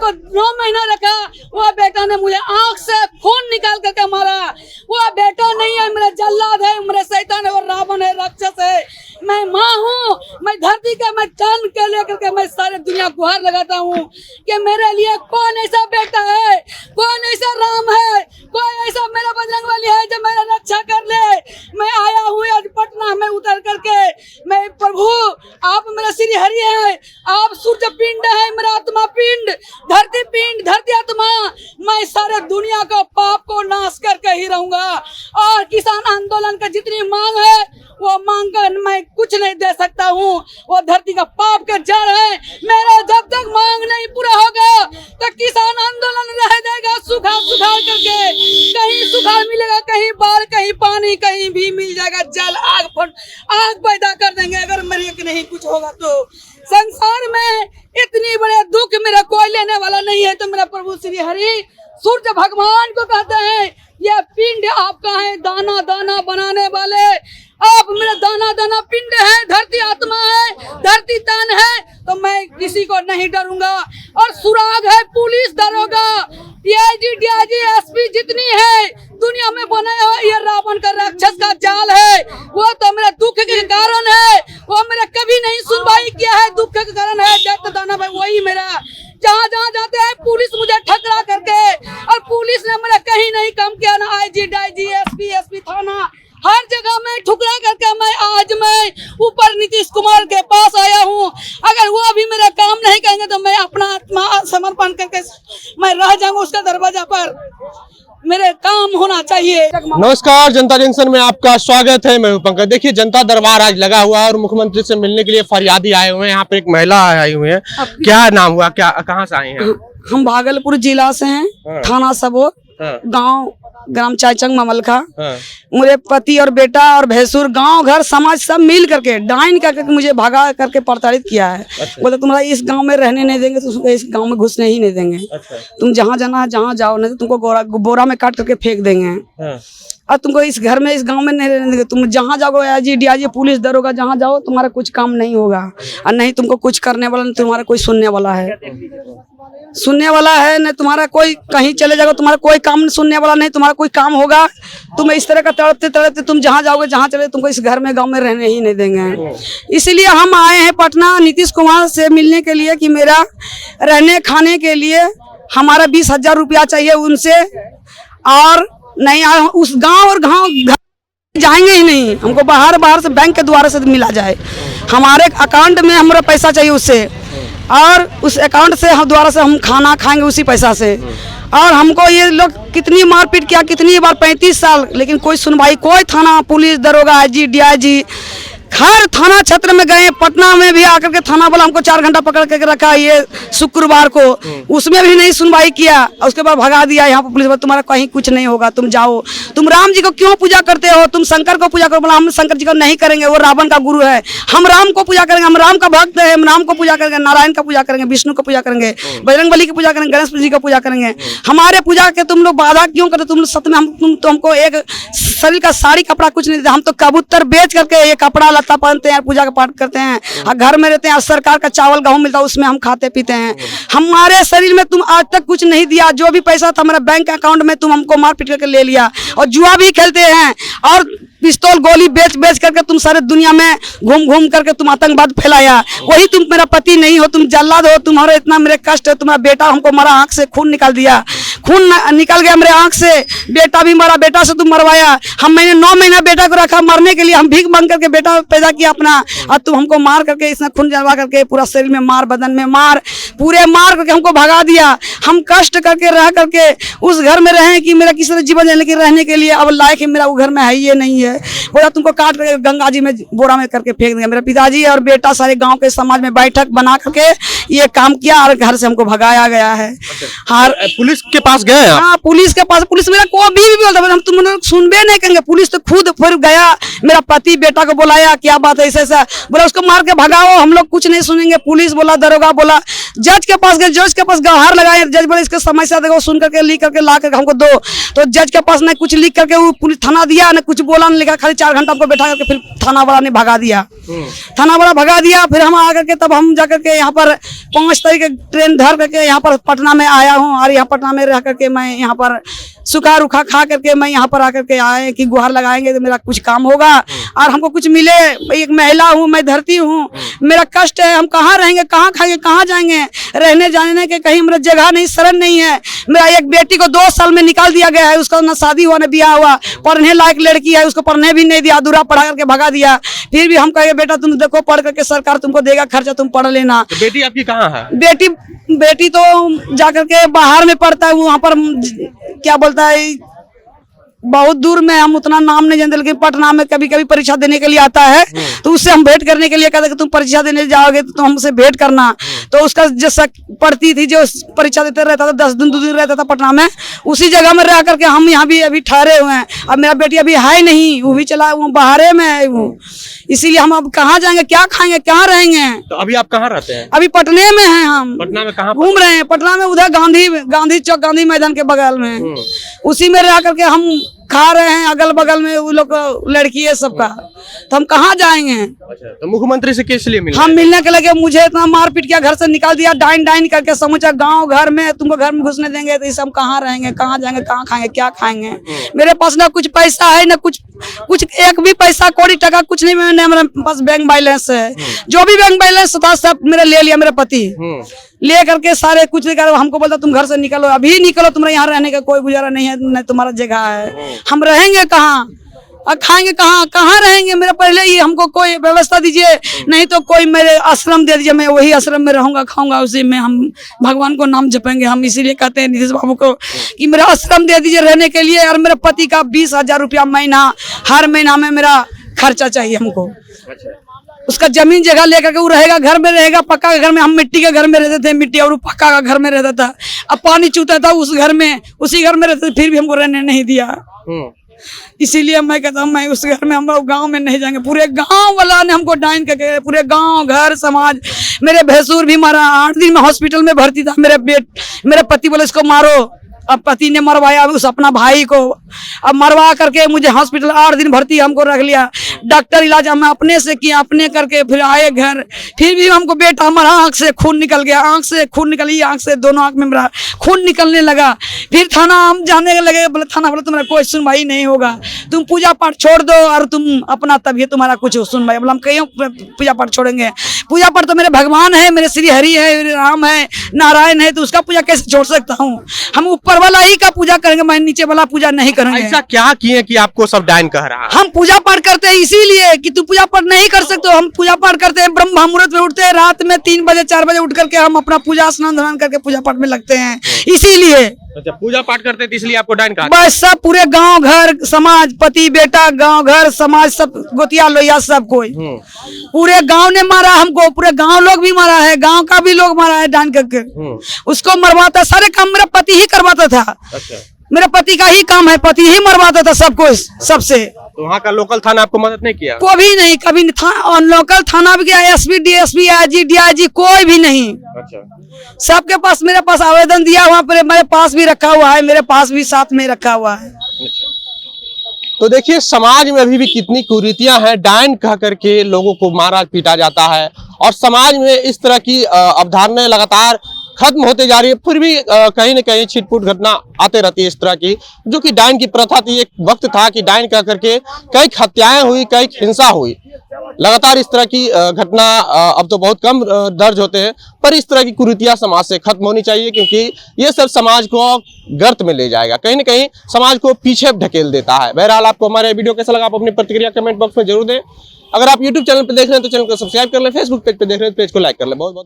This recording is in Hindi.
को 9 महीना रखा, वो बेटा ने मुझे आंख से खून निकाल करके मारा। वो बेटा नहीं है, मेरा जल्लाद है, मेरा शैतान है, वो रावण है, राक्षस है। मैं माँ हूँ, मैं धरती का मैं जान के लेकर के मैं सारे दुनिया गुहार लगाता हूँ कि मेरे लिए कौन ऐसा बेटा है, कौन ऐसा राम है, कोई ऐसा मेरा बजरंगबली है जो मेरा रक्षा कर ले। मैं आया हूँ आज पटना में उतर करके, मैं प्रभु आप मेरा श्री हरि है, आप सूर्य पिंड है, मेरा आत्मा पिंड, धरती आत्मा। मैं सारे दुनिया का पाप को नाश करके ही रहूंगा। और किसान आंदोलन का जितनी मांग है वो मांग कर मैं कुछ नहीं दे सकता हूँ। वो धरती का पाप का जड़ है। मेरा जब तक मांग नहीं पूरा होगा तो किसान आंदोलन रह जाएगा सुखाड़ करके। कहीं सुखाड़ मिलेगा, कहीं बाढ़, कहीं पानी, कहीं भी मिल जाएगा जल, आग पैदा कर देंगे अगर मेरे के नहीं कुछ होगा तो। संसार में इतनी बड़े दुख मेरा कोई लेने वाला नहीं है। तो मेरा प्रभु श्री हरि सूर्य भगवान को कहते हैं ये पिंड आपका है, दाना दाना बनाने वाले आप मेरा दाना दाना पिंड है, धरती आत्मा है, धरती तन है, तो मैं किसी को नहीं डरूंगा। और सुराग है पुलिस दरोगा डीआईजी एसपी जितनी है दुनिया में बने हुए ये रावण का राक्षस का जाल है। वो तो मेरा दुख के कारण है, वो मेरा कभी नहीं सुनवाई किया है, दुख के कारण है। दैत्य दानव है वही मेरा। जहाँ जहाँ जाते हैं पुलिस मुझे ठकरा करके, और पुलिस ने मेरा कहीं नहीं कम किया ना। आईजी डीआईजी एसपी थाना हर जगह में ठुकरा करके मैं ऊपर नीतीश कुमार के पास आया हूँ। अगर वो भी मेरा काम नहीं करेंगे तो मैं अपना आत्मा समर्पण करके मैं रह जाऊंगा उसका दरवाजा पर। मेरे काम होना चाहिए। नमस्कार, जनता जंक्शन में आपका स्वागत है। मैं हूं पंकज। देखिए, जनता दरबार आज लगा हुआ है और मुख्यमंत्री से मिलने के लिए फरियादी आए हुए हैं। यहाँ पे एक महिला आई हुई है। क्या नाम हुआ, क्या कहाँ से आए हैं? हम भागलपुर जिला से हैं। थाना सबो, गांव ग्राम चायचंग ममलखा। मेरे पति और बेटा और भैंसुर गांव घर समाज सब मिल करके डाइन करके मुझे भगा करके प्रताड़ित किया है। अच्छा। बोले तुम्हारा इस गांव में रहने नहीं देंगे, तो इस गांव में घुसने ही नहीं देंगे। अच्छा। तुम जहाँ जाना है जहाँ जाओ, नहीं तो तुमको बोरा में काट करके फेंक देंगे। और तुमको इस घर में इस गांव में नहीं रहने देंगे। तुम जहाँ जाओगे आईजी डीआईजी पुलिस दरोगा जहाँ जाओ तुम्हारा कुछ काम नहीं होगा। और नहीं तुमको कुछ करने वाला, नहीं तुम्हारा कोई सुनने वाला है नहीं तुम्हारा कोई कहीं चले जाओगे, तुम्हारा कोई काम सुनने वाला नहीं, तुम्हारा कोई काम होगा। तुम इस तरह का तड़पते तुम जहाँ जाओगे जहाँ चले, तुमको इस घर में गांव में रहने ही नहीं देंगे। इसलिए हम आए हैं पटना नीतीश कुमार से मिलने के लिए कि मेरा रहने खाने के लिए हमारा 20,000 रुपया चाहिए उनसे। और नहीं उस गाँव और गाँव जाएंगे ही नहीं, हमको बाहर से बैंक के द्वारा से मिला जाए। हमारे अकाउंट में हमारा पैसा चाहिए उससे, और उस अकाउंट से हम द्वारा से हम खाना खाएंगे उसी पैसा से। और हमको ये लोग कितनी मारपीट किया, कितनी बार 35 साल, लेकिन कोई सुनवाई, कोई थाना पुलिस दरोगा आईजी डीआईजी हर थाना क्षेत्र में गए। पटना में भी आकर के थाना वाला हमको 4 घंटा पकड़ के रखा ये शुक्रवार को, उसमें भी नहीं सुनवाई किया। उसके बाद भगा दिया यहाँ पर पुलिस। तुम्हारा कहीं कुछ नहीं होगा, तुम जाओ। तुम राम जी को क्यों पूजा करते हो, तुम शंकर को पूजा करो। बोला हम शंकर जी को नहीं करेंगे, वो रावण का गुरु है। हम राम को पूजा करेंगे, हम राम का भक्त है, हम राम को पूजा करेंगे, नारायण का पूजा करेंगे, विष्णु को पूजा करेंगे, बजरंगबली की पूजा करेंगे, गणेश जी का पूजा करेंगे। हमारे पूजा के तुम लोग बाधा क्यों करते? तुम सत्य में हमको एक शरीर का साड़ी कपड़ा कुछ नहीं देते। हम तो कबूतर बेच करके ये कपड़ा लत्ता पहनते हैं, पूजा का पाठ करते हैं, और घर में रहते हैं। सरकार का चावल गेहूं मिलता है उसमें हम खाते पीते हैं। हमारे शरीर में तुम आज तक कुछ नहीं दिया। जो भी पैसा था हमारे बैंक अकाउंट में तुम हमको मार पीट करके ले लिया। और जुआ भी खेलते हैं, और पिस्तौल गोली बेच करके तुम सारे दुनिया में घूम करके तुम आतंकवाद फैलाया। वही तुम मेरा पति नहीं हो, तुम जल्लाद हो। तुम्हारा इतना मेरे कष्ट है। तुम्हारा बेटा हमको मरा, आंख से खून निकाल दिया, खून निकल गया मेरे आंख से। बेटा भी मरा, बेटा से तुम मरवाया। मैंने 9 महीना बेटा को रखा मरने के लिए। हम भीख मांग करके बेटा पैदा किया अपना, और तुम हमको मार करके इसने खून जलवा करके पूरा शरीर में मार, बदन में मार, पूरे मार करके हमको भगा दिया। हम कष्ट करके रह करके उस घर में रहे कि मेरा किसी तरह जीवन रहने के लिए अब लायक है। मेरा वो घर में है ये नहीं है। बोला तुमको काट करके गंगा जी में बोरा में करके फेंक देंगे। मेरे पिताजी और बेटा सारे गांव के समाज में बैठक बना करके ये काम किया और घर से हमको भगाया गया है। पुलिस के पास पास गए आप? हाँ, पुलिस के पास, पुलिस मेरा को भी बोलता, हम तुम लोग सुनबे नहीं करेंगे। पुलिस तो खुद फिर गया, मेरा पति बेटा को बुलाया, क्या बात है ऐसा, बोला उसको मार के भगाओ, हम लोग कुछ नहीं सुनेंगे। पुलिस बोला, दरोगा बोला, जज के पास गए, जज के पास गवाह लगाए, जज बोले इसका समस्या देखो, सुन करके लिख करके ला करके हमको दो। तो जज के पास न कुछ लिख करके वो पुलिस थाना दिया, न कुछ बोला, न लिखा, खाली 4 घंटा हमको बैठा करके फिर थाना वाला ने भगा दिया। थाना वाला भगा दिया, फिर हम आ करके तब हम जा करके यहाँ पर 5 तारीख ट्रेन धर करके यहाँ पर पटना में आया हूँ। और यहाँ पटना में रह करके मैं यहाँ पर सूखा रूखा खा करके मैं यहाँ पर आकर के आए कि गुहार लगाएंगे तो मेरा कुछ काम होगा और हमको कुछ मिले। एक महिला हूँ, मैं धरती हूँ, मेरा कष्ट है, हम कहाँ रहेंगे, कहाँ खाएंगे, कहाँ जाएंगे, रहने जाने के कहीं मेरा जगह नहीं, शरण नहीं है। मेरा एक बेटी को 2 साल में निकाल दिया गया है, उसका ना शादी हुआ ना ब्याह हुआ, पढ़ने लायक लड़की है, उसको पढ़ने भी नहीं दिया, अधूरा पढ़ा करके भगा दिया। फिर भी हम कहे बेटा तुम देखो पढ़ करके सरकार तुमको देगा खर्चा, तुम पढ़ लेना। तो बेटी आपकी कहाँ है? बेटी तो जाकर के बाहर में पढ़ता है, वहाँ पर क्या बोलता है, बहुत दूर में, हम उतना नाम नहीं जानते, लेकिन पटना में कभी कभी परीक्षा देने के लिए आता है, तो उससे हम भेंट करने के लिए कहते कि तुम परीक्षा देने जाओगे तो हमसे भेंट करना। तो उसका जैसा पढ़ती थी, जो परीक्षा देते रहता था, 10 दिन 2 दिन रहता था पटना में, उसी जगह में रह करके हम यहाँ भी अभी ठहरे हुए हैं। अब मेरा बेटी अभी है नहीं, वो भी चला, वो बाहर में है वो, इसीलिए हम अब कहाँ जाएंगे, क्या खाएंगे, कहाँ रहेंगे। तो अभी आप कहाँ रहते हैं? अभी पटने में हैं हम। पटना में कहाँ? घूम रहे हैं पटना में, उधर गांधी चौक, गांधी मैदान के बगल में, उसी में रह करके हम खा रहे हैं। अगल बगल में वो लोग लड़की है सबका, तो हम कहाँ जाएंगे। अच्छा, तो मुख्यमंत्री से किस लिए मिले? हम मिलने के लगे, मुझे इतना मारपीट किया, घर से निकाल दिया, डाइन करके समझा गांव घर में तुमको घर में घुसने देंगे, तो इसे हम कहाँ रहेंगे, कहाँ जाएंगे, कहाँ खाएंगे, क्या खाएंगे। मेरे पास ना कुछ पैसा है, ना कुछ एक भी पैसा कौड़ी टका कुछ नहीं, मेरे पास बैंक बैलेंस है, जो भी बैंक बैलेंस था सब मेरा ले लिया मेरा पति, ले करके सारे कुछ नहीं कर। हमको बोलता तुम घर से निकलो, अभी निकलो, तुम्हारे यहाँ रहने का कोई गुजारा नहीं है, न तुम्हारा जगह है, हम रहेंगे कहाँ और खाएंगे कहाँ, कहाँ रहेंगे। मेरा पहले ही हमको कोई व्यवस्था दीजिए, नहीं तो कोई मेरे आश्रम दे दीजिए, मैं वही आश्रम में रहूंगा, खाऊंगा, उसी में हम भगवान को नाम जपेंगे। हम इसीलिए कहते हैं नीतीश बाबू को कि मेरा आश्रम दे दीजिए रहने के लिए, और मेरे पति का 20,000 रुपया महीना, हर महीना में मेरा खर्चा चाहिए हमको। उसका जमीन जगह लेकर के वो रहेगा, घर में रहेगा, पक्का के घर में। हम मिट्टी के घर में रहते थे, मिट्टी, और वो पक्का का घर में रहता था। अब पानी चूता था उस घर में, उसी घर में रहते थे, फिर भी हमको रहने नहीं दिया। इसीलिए मैं कहता हूँ मैं उस घर में, हम लोग गाँव में नहीं जाएंगे। पूरे गाँव वाला ने हमको डाइन करके, पूरे गाँव घर समाज, मेरे भैंसुर भी मारा, 8 दिन में हॉस्पिटल में भर्ती था। मेरे पति बोले इसको मारो, अब पति ने मरवाया उस अपना भाई को, अब मरवा करके मुझे हॉस्पिटल 8 दिन भर्ती हमको रख लिया। डॉक्टर इलाज हम अपने से किया, अपने करके फिर आए घर। फिर भी हमको बेटा, हमारा आंख से खून निकल गया, आंख से खून निकली, आंख से दोनों आंख में मेरा खून निकलने लगा। फिर थाना हम जाने लगे, बोले थाना बोले तुम्हारा कोई सुनवाई नहीं होगा, तुम पूजा पाठ छोड़ दो और तुम अपना तभी तुम्हारा कुछ सुनवाई। बोला हम कहीं पूजा पाठ छोड़ेंगे, पूजा पाठ तो मेरे भगवान है, मेरे श्री हरि है, मेरे राम है, नारायण है, तो उसका पूजा कैसे छोड़ सकता हूँ। हम ऊपर वाला ही का पूजा करेंगे, मैं नीचे वाला पूजा नहीं करेंगे। ऐसा क्या किए कि आपको सब डाइन कह रहा है? हम पूजा पाठ करते हैं इसीलिए कि तुम पूजा पाठ नहीं कर सकते हो। हम पूजा पाठ करते हैं, ब्रह्म मुहूर्त में उठते हैं, रात में 3 बजे 4 बजे उठ करके हम अपना पूजा स्नान ध्यान करके पूजा पाठ में लगते हैं, इसीलिए। अच्छा, पूजा पाठ करते थे इसलिए आपको डाइन कहा? बस सब पूरे गांव घर समाज, पति बेटा, गांव घर समाज, सब गोतिया लोहिया सब कोई, पूरे गांव ने मारा हमको, पूरे गांव लोग भी मारा है, गांव का भी लोग मारा है डाइन करके। उसको मरवाता, सारे काम मेरा पति ही करवाता था। अच्छा, मेरे पति का ही काम है, पति ही मरवाता था सबको, सबसे। तो वहाँ का लोकल थाना आपको मदद नहीं किया? कोई नहीं, कभी नहीं था। और लोकल थाना भी गया, एसपी डीएसपी आईजी डीआईजी कोई भी नहीं। अच्छा, सबके पास, मेरे पास आवेदन दिया, वहाँ पर मेरे पास भी रखा हुआ है, मेरे पास भी साथ में रखा हुआ है। तो देखिए समाज में अभी भी कितनी कुरीतियां हैं, डाइन कह करके लोगों को मारा पीटा जाता है, और समाज में इस तरह की अवधारणाएं लगातार खत्म होते जा रही है। फिर भी कहीं न कहीं छिटपुट घटना आते रहती है इस तरह की, जो कि डाइन की प्रथा थी। एक वक्त था कि डाइन कह करके कई हत्याएं हुई, कई हिंसा हुई। लगातार इस तरह की घटना अब तो बहुत कम दर्ज होते हैं, पर इस तरह की कुरीतियां समाज से खत्म होनी चाहिए, क्योंकि ये सब समाज को गर्त में ले जाएगा, कहीं न कहीं समाज को पीछे ढकेल देता है। बहरहाल आपको हमारे वीडियो कैसा लगा, आप अपनी प्रतिक्रिया कमेंट बॉक्स में जरूर दें। अगर आप यूट्यूब चैनल पर देख रहे हैं तो चैनल को सब्सक्राइब कर लें, फेसबुक पेज पे देख रहे हैं तो पेज को लाइक कर लें। बहुत बहुत